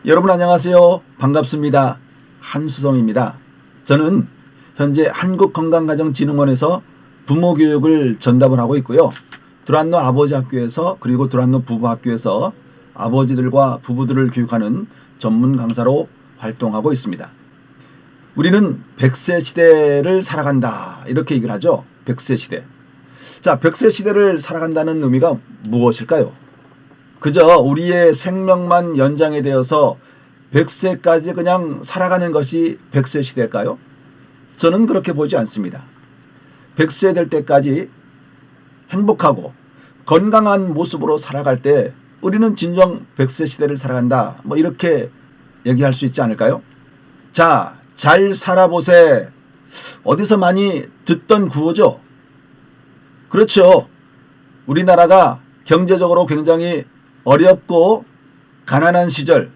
여러분 안녕하세요. 반갑습니다. 한수성입니다. 저는 현재 한국건강가정진흥원에서 부모교육을 전담을 하고 있고요. 두란노 아버지 학교에서 그리고 두란노 부부 학교에서 아버지들과 부부들을 교육하는 전문 강사로 활동하고 있습니다. 우리는 100세 시대를 살아간다 이렇게 얘기를 하죠. 100세 시대. 자, 100세 시대를 살아간다는 의미가 무엇일까요? 그저 우리의 생명만 연장이 되어서 100세까지 그냥 살아가는 것이 100세 시대일까요? 저는 그렇게 보지 않습니다. 100세 될 때까지 행복하고 건강한 모습으로 살아갈 때 우리는 진정 100세 시대를 살아간다. 이렇게 얘기할 수 있지 않을까요? 자, 잘 살아보세. 어디서 많이 듣던 구호죠? 그렇죠. 우리나라가 경제적으로 굉장히 어렵고 가난한 시절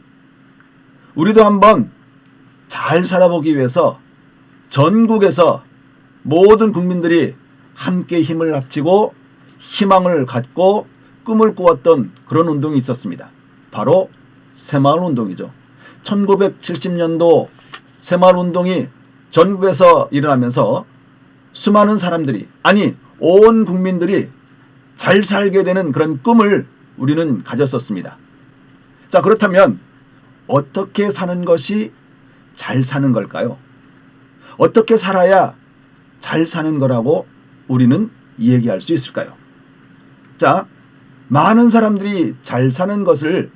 우리도 한번 잘 살아보기 위해서 전국에서 모든 국민들이 함께 힘을 합치고 희망을 갖고 꿈을 꾸었던 그런 운동이 있었습니다. 바로 새마을운동이죠. 1970년도 새마을운동이 전국에서 일어나면서 수많은 사람들이 온 국민들이 잘 살게 되는 그런 꿈을 우리는 가졌었습니다. 자, 그렇다면 어떻게 사는 것이 잘 사는 걸까요? 어떻게 살아야 잘 사는 거라고 우리는 얘기할 수 있을까요? 자, 많은 사람들이 잘 사는 것을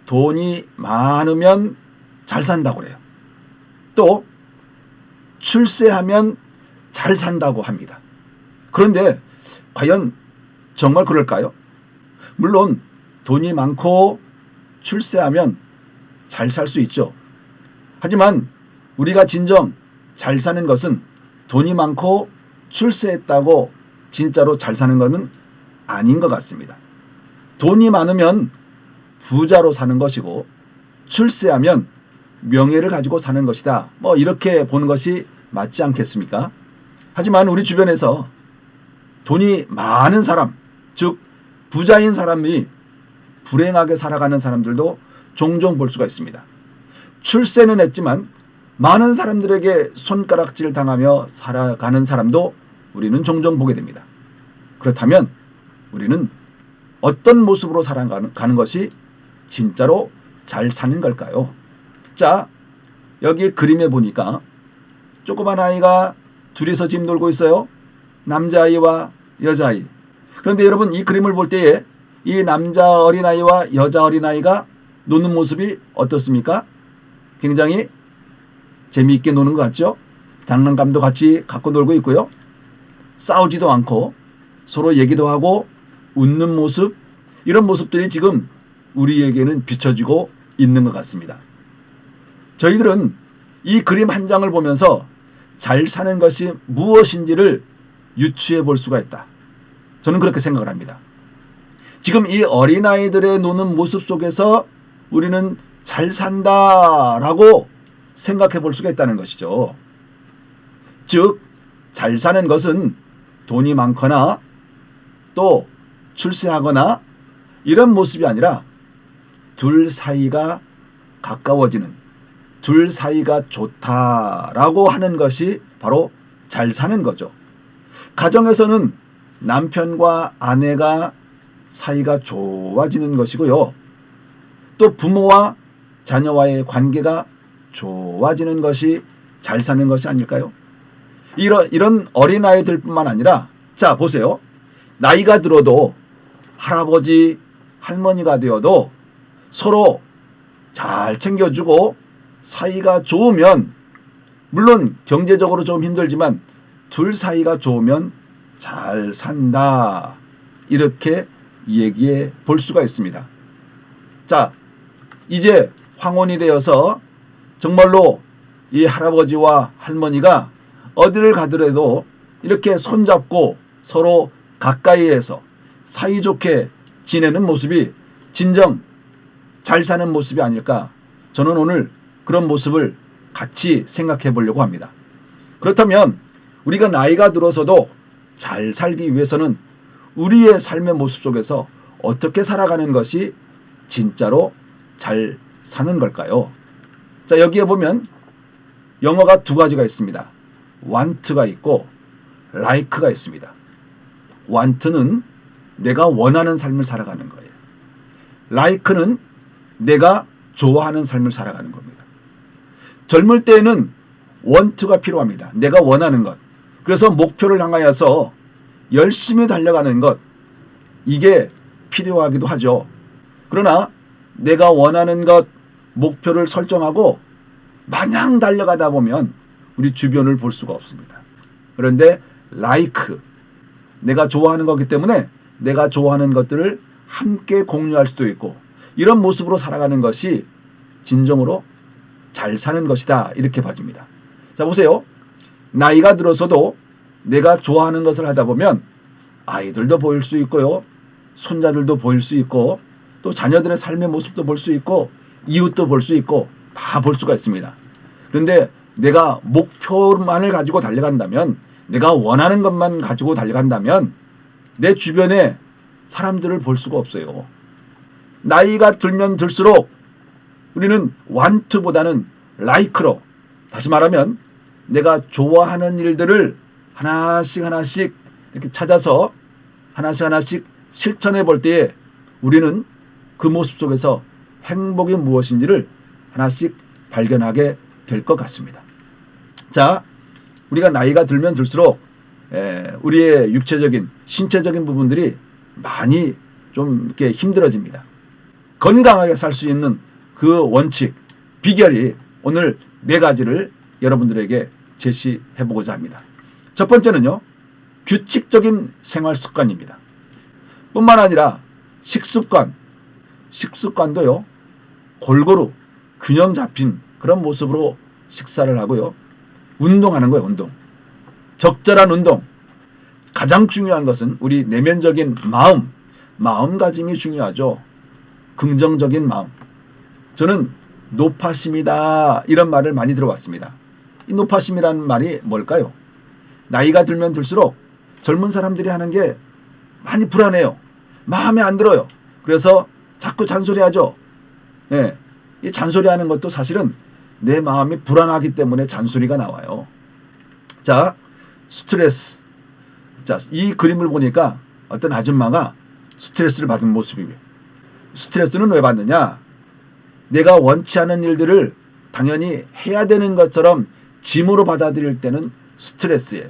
돈이 많으면 잘 산다고 그래요. 또 출세하면 잘 산다고 합니다. 그런데 과연 정말 그럴까요? 물론 돈이 많고 출세하면 잘 살 수 있죠. 하지만 우리가 진정 잘 사는 것은 돈이 많고 출세했다고 진짜로 잘 사는 것은 아닌 것 같습니다. 돈이 많으면 부자로 사는 것이고 출세하면 명예를 가지고 사는 것이다. 이렇게 보는 것이 맞지 않겠습니까? 하지만 우리 주변에서 돈이 많은 사람, 즉 부자인 사람이 불행하게 살아가는 사람들도 종종 볼 수가 있습니다. 출세는 했지만 많은 사람들에게 손가락질 당하며 살아가는 사람도 우리는 종종 보게 됩니다. 그렇다면 우리는 어떤 모습으로 살아가는 것이 진짜로 잘 사는 걸까요? 자, 여기 그림에 보니까 조그만 아이가 둘이서 지금 놀고 있어요. 남자아이와 여자아이. 그런데 여러분 이 그림을 볼 때에 이 남자 어린아이와 여자 어린아이가 노는 모습이 어떻습니까? 굉장히 재미있게 노는 것 같죠? 장난감도 같이 갖고 놀고 있고요. 싸우지도 않고 서로 얘기도 하고 웃는 모습, 이런 모습들이 지금 우리에게는 비춰지고 있는 것 같습니다. 저희들은 이 그림 한 장을 보면서 잘 사는 것이 무엇인지를 유추해 볼 수가 있다. 저는 그렇게 생각을 합니다. 지금 이 어린아이들의 노는 모습 속에서 우리는 잘 산다라고 생각해 볼 수가 있다는 것이죠. 즉, 잘 사는 것은 돈이 많거나 또 출세하거나 이런 모습이 아니라 둘 사이가 가까워지는, 둘 사이가 좋다라고 하는 것이 바로 잘 사는 거죠. 가정에서는 남편과 아내가 사이가 좋아지는 것이고요. 또 부모와 자녀와의 관계가 좋아지는 것이 잘 사는 것이 아닐까요? 이런 어린아이들뿐만 아니라, 자 보세요. 나이가 들어도 할아버지 할머니가 되어도 서로 잘 챙겨주고 사이가 좋으면, 물론 경제적으로 좀 힘들지만 둘 사이가 좋으면 잘 산다, 이렇게 얘기해 볼 수가 있습니다. 자, 이제 황혼이 되어서 정말로 이 할아버지와 할머니가 어디를 가더라도 이렇게 손잡고 서로 가까이에서 사이좋게 지내는 모습이 진정 잘 사는 모습이 아닐까, 저는 오늘 그런 모습을 같이 생각해 보려고 합니다. 그렇다면 우리가 나이가 들어서도 잘 살기 위해서는 우리의 삶의 모습 속에서 어떻게 살아가는 것이 진짜로 잘 사는 걸까요? 자, 여기에 보면 영어가 두 가지가 있습니다. want가 있고 like가 있습니다. want는 내가 원하는 삶을 살아가는 거예요. like는 내가 좋아하는 삶을 살아가는 겁니다. 젊을 때에는 want가 필요합니다. 내가 원하는 것. 그래서 목표를 향하여서 열심히 달려가는 것. 이게 필요하기도 하죠. 그러나 내가 원하는 것, 목표를 설정하고 마냥 달려가다 보면 우리 주변을 볼 수가 없습니다. 그런데 like, 내가 좋아하는 거기 때문에 내가 좋아하는 것들을 함께 공유할 수도 있고 이런 모습으로 살아가는 것이 진정으로 잘 사는 것이다 이렇게 봐집니다. 자, 보세요. 나이가 들어서도 내가 좋아하는 것을 하다 보면 아이들도 보일 수 있고요. 손자들도 보일 수 있고 또 자녀들의 삶의 모습도 볼 수 있고 이웃도 볼 수 있고 다 볼 수가 있습니다. 그런데 내가 목표만을 가지고 달려간다면 내가 원하는 것만 가지고 달려간다면 내 주변에 사람들을 볼 수가 없어요. 나이가 들면 들수록 우리는 want보다는 like로, 다시 말하면 내가 좋아하는 일들을 하나씩 이렇게 찾아서 하나씩 실천해 볼 때에 우리는 그 모습 속에서 행복이 무엇인지를 하나씩 발견하게 될 것 같습니다. 자, 우리가 나이가 들면 들수록 우리의 육체적인, 신체적인 부분들이 많이 좀 이렇게 힘들어집니다. 건강하게 살 수 있는 그 원칙, 비결이 오늘 4가지를 여러분들에게 제시해 보고자 합니다. 첫 번째는요, 규칙적인 생활 습관입니다. 뿐만 아니라 식습관도요, 골고루 균형 잡힌 그런 모습으로 식사를 하고요. 운동하는 거예요, 운동. 적절한 운동. 가장 중요한 것은 우리 내면적인 마음가짐이 중요하죠. 긍정적인 마음. 저는 노파심이다 이런 말을 많이 들어봤습니다. 이 노파심이라는 말이 뭘까요? 나이가 들면 들수록 젊은 사람들이 하는 게 많이 불안해요. 마음에 안 들어요. 그래서 자꾸 잔소리하죠. 네. 이 잔소리하는 것도 사실은 내 마음이 불안하기 때문에 잔소리가 나와요. 자, 스트레스. 자, 이 그림을 보니까 어떤 아줌마가 스트레스를 받은 모습이에요. 스트레스는 왜 받느냐? 내가 원치 않은 일들을 당연히 해야 되는 것처럼 짐으로 받아들일 때는 스트레스예요.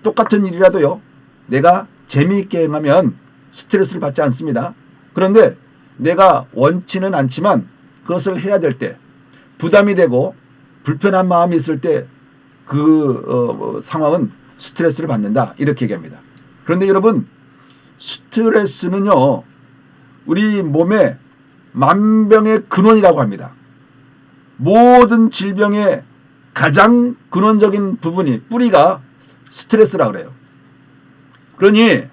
똑같은 일이라도요, 내가 재미있게 행하면 스트레스를 받지 않습니다. 그런데 내가 원치는 않지만 그것을 해야 될 때, 부담이 되고 불편한 마음이 있을 때 그 상황은 스트레스를 받는다 이렇게 얘기합니다. 그런데 여러분, 스트레스는요, 우리 몸의 만병의 근원이라고 합니다. 모든 질병의 가장 근원적인 부분이, 뿌리가 스트레스라 그래요. 그러니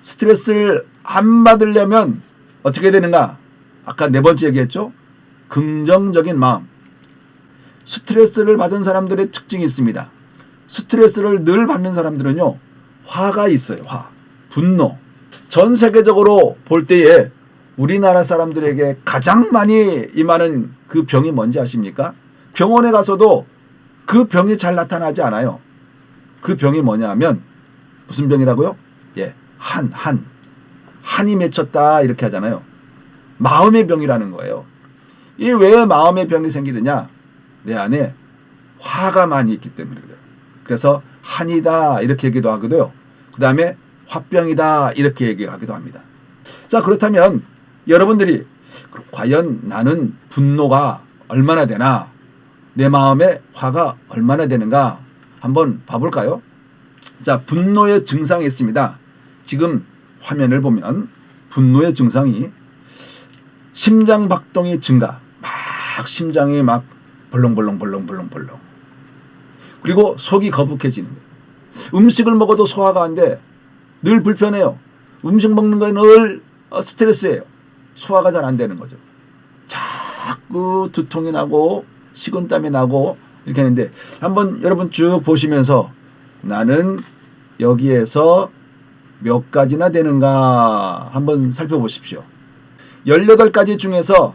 스트레스를 안 받으려면 어떻게 되는가? 아까 4번째 얘기했죠? 긍정적인 마음. 스트레스를 받은 사람들의 특징이 있습니다. 스트레스를 늘 받는 사람들은요, 화가 있어요. 화, 분노. 전 세계적으로 볼 때에 우리나라 사람들에게 가장 많이 임하는 그 병이 뭔지 아십니까? 병원에 가서도 그 병이 잘 나타나지 않아요. 그 병이 뭐냐 하면, 무슨 병이라고요? 예, 한이 맺혔다 이렇게 하잖아요. 마음의 병이라는 거예요. 이 왜 마음의 병이 생기느냐? 내 안에 화가 많이 있기 때문에 그래요. 그래서 한이다 이렇게 얘기도 하고요. 그 다음에 화병이다 이렇게 얘기하기도 합니다. 자, 그렇다면 여러분들이 과연 나는 분노가 얼마나 되나, 내 마음에 화가 얼마나 되는가 한번 봐볼까요? 자, 분노의 증상이 있습니다. 지금 화면을 보면 분노의 증상이 심장 박동이 증가, 막 심장이 막 벌렁벌렁. 그리고 속이 거북해지는 거예요. 음식을 먹어도 소화가 안 돼. 늘 불편해요. 음식 먹는 건 늘 스트레스예요. 소화가 잘 안 되는 거죠. 자꾸 두통이 나고 식은땀이 나고 이렇게 하는데, 한번 여러분 쭉 보시면서 나는 여기에서 몇 가지나 되는가 한번 살펴보십시오. 18가지 중에서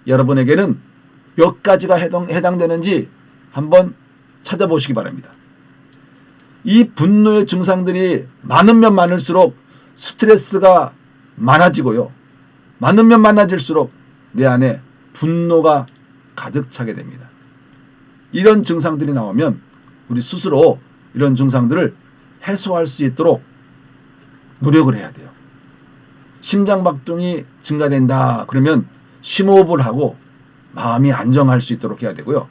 여러분에게는 몇 가지가 해당되는지 한번 찾아보시기 바랍니다. 이 분노의 증상들이 많으면 많을수록 스트레스가 많아지고요. 많으면 많아질수록 내 안에 분노가 가득 차게 됩니다. 이런 증상들이 나오면 우리 스스로 이런 증상들을 해소할 수 있도록 노력을 해야 돼요. 심장박동이 증가된다 그러면 심호흡을 하고 마음이 안정할 수 있도록 해야 되고요.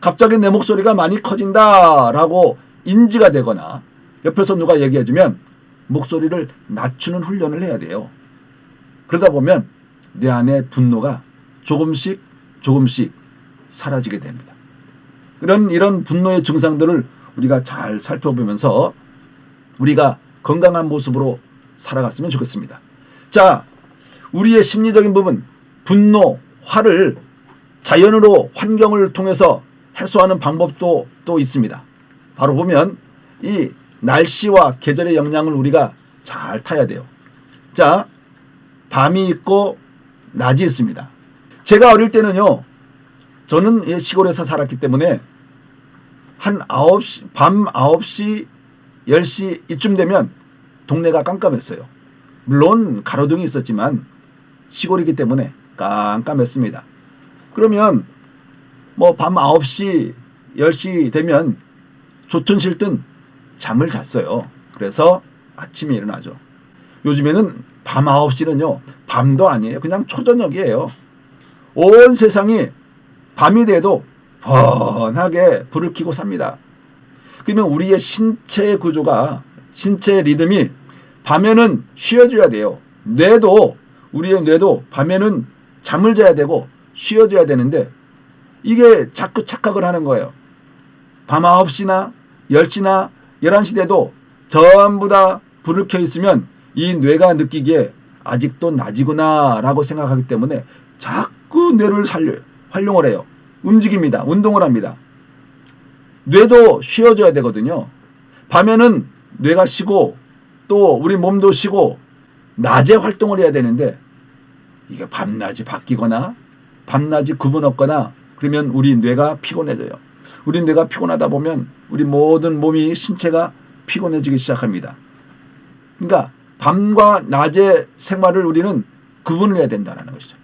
갑자기 내 목소리가 많이 커진다 라고 인지가 되거나 옆에서 누가 얘기해주면 목소리를 낮추는 훈련을 해야 돼요. 그러다 보면 내 안에 분노가 조금씩 사라지게 됩니다. 이런 분노의 증상들을 우리가 잘 살펴보면서 우리가 건강한 모습으로 살아갔으면 좋겠습니다. 자, 우리의 심리적인 부분, 분노, 화를 자연으로 환경을 통해서 해소하는 방법도 또 있습니다. 바로 보면 이 날씨와 계절의 영향을 우리가 잘 타야 돼요. 자, 밤이 있고 낮이 있습니다. 제가 어릴 때는요, 저는 시골에서 살았기 때문에 한 9시, 밤 9시, 10시 이쯤 되면 동네가 깜깜했어요. 물론 가로등이 있었지만 시골이기 때문에 깜깜했습니다. 그러면 뭐 밤 9시, 10시 되면 좋든 싫든 잠을 잤어요. 그래서 아침에 일어나죠. 요즘에는 밤 9시는요, 밤도 아니에요. 그냥 초저녁이에요. 온 세상이 밤이 돼도 훤하게 불을 켜고 삽니다. 그러면 우리의 신체의 구조가, 신체의 리듬이 밤에는 쉬어줘야 돼요. 우리의 뇌도 밤에는 잠을 자야 되고 쉬어줘야 되는데 이게 자꾸 착각을 하는 거예요. 밤 9시나 10시나 11시 돼도 전부 다 불을 켜 있으면 이 뇌가 느끼기에 아직도 낮이구나 라고 생각하기 때문에 자꾸 뇌를 활용을 해요. 움직입니다. 운동을 합니다. 뇌도 쉬어줘야 되거든요. 밤에는 뇌가 쉬고 또 우리 몸도 쉬고 낮에 활동을 해야 되는데 이게 밤낮이 바뀌거나 밤낮이 구분 없거나 그러면 우리 뇌가 피곤해져요. 우리 뇌가 피곤하다 보면 우리 모든 몸이 신체가 피곤해지기 시작합니다. 그러니까 밤과 낮의 생활을 우리는 구분을 해야 된다는 것이죠.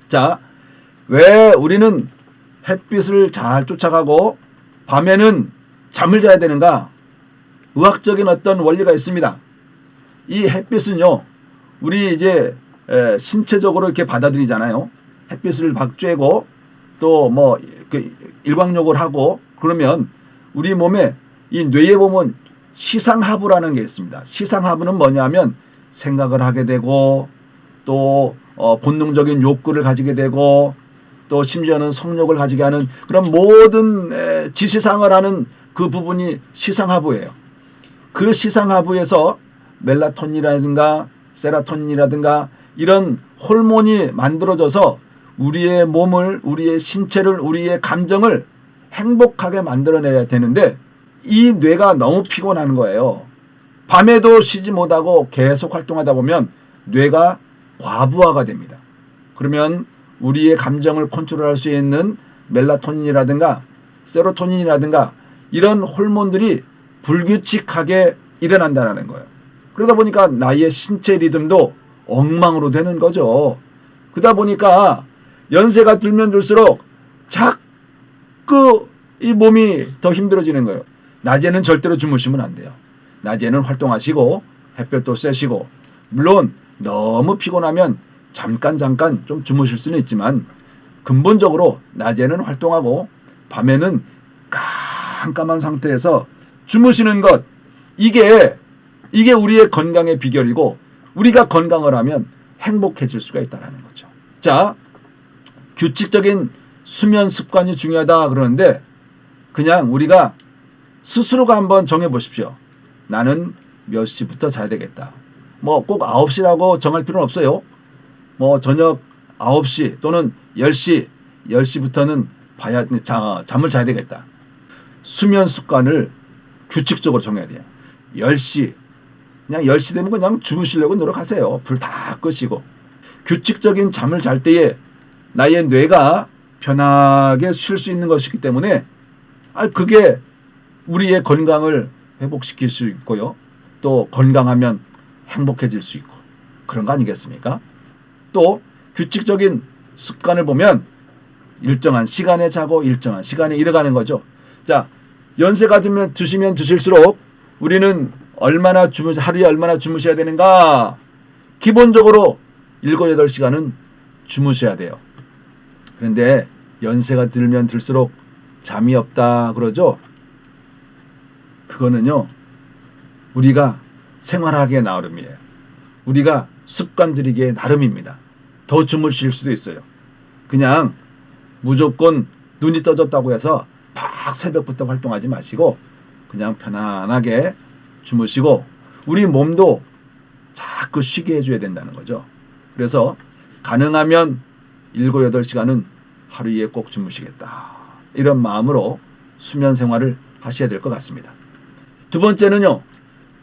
자, 왜 우리는 햇빛을 잘 쫓아가고 밤에는 잠을 자야 되는가? 의학적인 어떤 원리가 있습니다. 이 햇빛은요, 우리 이제 신체적으로 이렇게 받아들이잖아요. 햇빛을 막 쬐고 또 뭐 일광욕을 하고 그러면 우리 몸에 이 뇌에 보면 시상하부라는 게 있습니다. 시상하부는 뭐냐면 생각을 하게 되고 또 본능적인 욕구를 가지게 되고 또 심지어는 성욕을 가지게 하는 그런 모든 지시상을 하는 그 부분이 시상하부예요. 그 시상하부에서 멜라토닌이라든가 세로토닌이라든가 이런 호르몬이 만들어져서 우리의 몸을, 우리의 신체를, 우리의 감정을 행복하게 만들어내야 되는데 이 뇌가 너무 피곤한 거예요. 밤에도 쉬지 못하고 계속 활동하다 보면 뇌가 과부하가 됩니다. 그러면 우리의 감정을 컨트롤할 수 있는 멜라토닌이라든가 세로토닌이라든가 이런 호르몬들이 불규칙하게 일어난다는 거예요. 그러다 보니까 나의 신체 리듬도 엉망으로 되는 거죠. 그러다 보니까 연세가 들면 들수록 자꾸 이 몸이 더 힘들어지는 거예요. 낮에는 절대로 주무시면 안 돼요. 낮에는 활동하시고 햇볕도 쐬시고 물론 너무 피곤하면 잠깐 좀 주무실 수는 있지만 근본적으로 낮에는 활동하고 밤에는 깜깜한 상태에서 주무시는 것 이게 우리의 건강의 비결이고 우리가 건강을 하면 행복해질 수가 있다는 거죠. 자, 규칙적인 수면 습관이 중요하다 그러는데 그냥 우리가 스스로가 한번 정해보십시오. 나는 몇 시부터 자야 되겠다. 뭐 꼭 9시라고 정할 필요는 없어요. 뭐 저녁 9시 또는 10시, 10시부터는 잠을 자야 되겠다. 수면 습관을 규칙적으로 정해야 돼요. 10시, 그냥 10시 되면 그냥 주무시려고 노력하세요. 불 다 끄시고. 규칙적인 잠을 잘 때에 나의 뇌가 편하게 쉴 수 있는 것이기 때문에 그게 우리의 건강을 회복시킬 수 있고요. 또 건강하면 행복해질 수 있고 그런 거 아니겠습니까? 또 규칙적인 습관을 보면 일정한 시간에 자고 일정한 시간에 일어나는 거죠. 자, 연세가 드시면 드실수록 우리는 하루에 얼마나 주무셔야 되는가? 기본적으로 7, 8시간은 주무셔야 돼요. 그런데 연세가 들면 들수록 잠이 없다 그러죠? 그거는요, 우리가 생활하기에 나름이에요. 우리가 습관 들이기에 나름입니다. 더 주무실 수도 있어요. 그냥 무조건 눈이 떠졌다고 해서 막 새벽부터 활동하지 마시고 그냥 편안하게 주무시고 우리 몸도 자꾸 쉬게 해줘야 된다는 거죠. 그래서 가능하면 7, 8시간은 하루에 꼭 주무시겠다. 이런 마음으로 수면 생활을 하셔야 될 것 같습니다. 두 번째는요.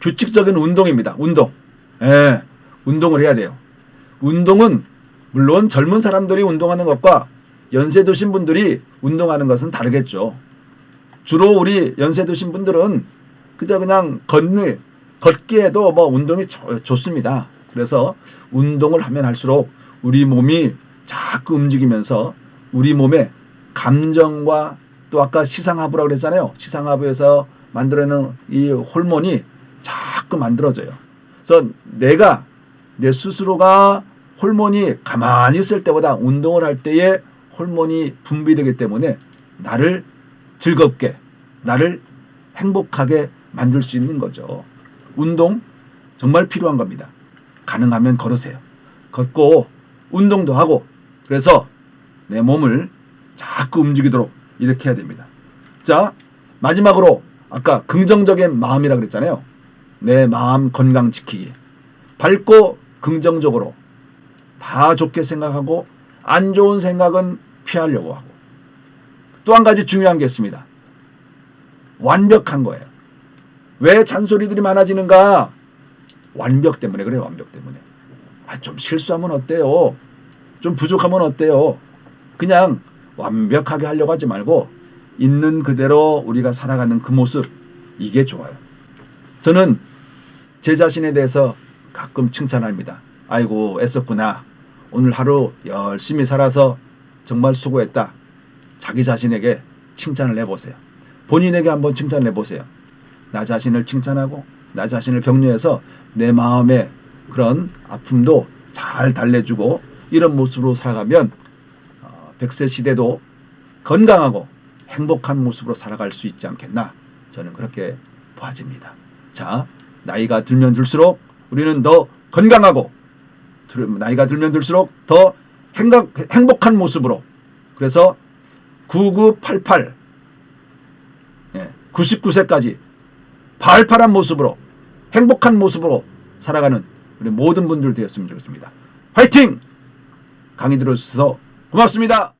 규칙적인 운동입니다. 운동. 운동을 해야 돼요. 운동은 물론 젊은 사람들이 운동하는 것과 연세 드신 분들이 운동하는 것은 다르겠죠. 주로 우리 연세 드신 분들은 그냥 걷기 해도 운동이 좋습니다. 그래서 운동을 하면 할수록 우리 몸이 자꾸 움직이면서 우리 몸의 감정과 또 아까 시상하부라고 그랬잖아요. 시상하부에서 만들어내는 이 호르몬이 자꾸 만들어져요. 그래서 내 스스로가 호르몬이 가만히 있을 때보다 운동을 할 때에 호르몬이 분비되기 때문에 나를 즐겁게, 나를 행복하게 만들 수 있는 거죠. 운동 정말 필요한 겁니다. 가능하면 걸으세요. 걷고 운동도 하고 그래서 내 몸을 자꾸 움직이도록 이렇게 해야 됩니다. 자, 마지막으로 아까 긍정적인 마음이라고 그랬잖아요. 내 마음 건강 지키기. 밝고 긍정적으로 다 좋게 생각하고 안 좋은 생각은 피하려고 하고 또 한 가지 중요한 게 있습니다. 완벽한 거예요. 왜 잔소리들이 많아지는가? 완벽 때문에 그래요. 완벽 때문에. 좀 실수하면 어때요? 좀 부족하면 어때요? 그냥 완벽하게 하려고 하지 말고 있는 그대로 우리가 살아가는 그 모습 이게 좋아요. 저는 제 자신에 대해서 가끔 칭찬합니다. 아이고 애썼구나. 오늘 하루 열심히 살아서 정말 수고했다. 자기 자신에게 칭찬을 해보세요. 본인에게 한번 칭찬을 해보세요. 나 자신을 칭찬하고 나 자신을 격려해서 내 마음의 그런 아픔도 잘 달래주고 이런 모습으로 살아가면 100세 시대도 건강하고 행복한 모습으로 살아갈 수 있지 않겠나 저는 그렇게 봐집니다. 자, 나이가 들면 들수록 우리는 더 건강하고 나이가 들면 들수록 더 행복한 모습으로 그래서 9988 99세까지 발팔한 모습으로 행복한 모습으로 살아가는 우리 모든 분들 되었으면 좋겠습니다. 화이팅! 강의 들어주셔서 고맙습니다.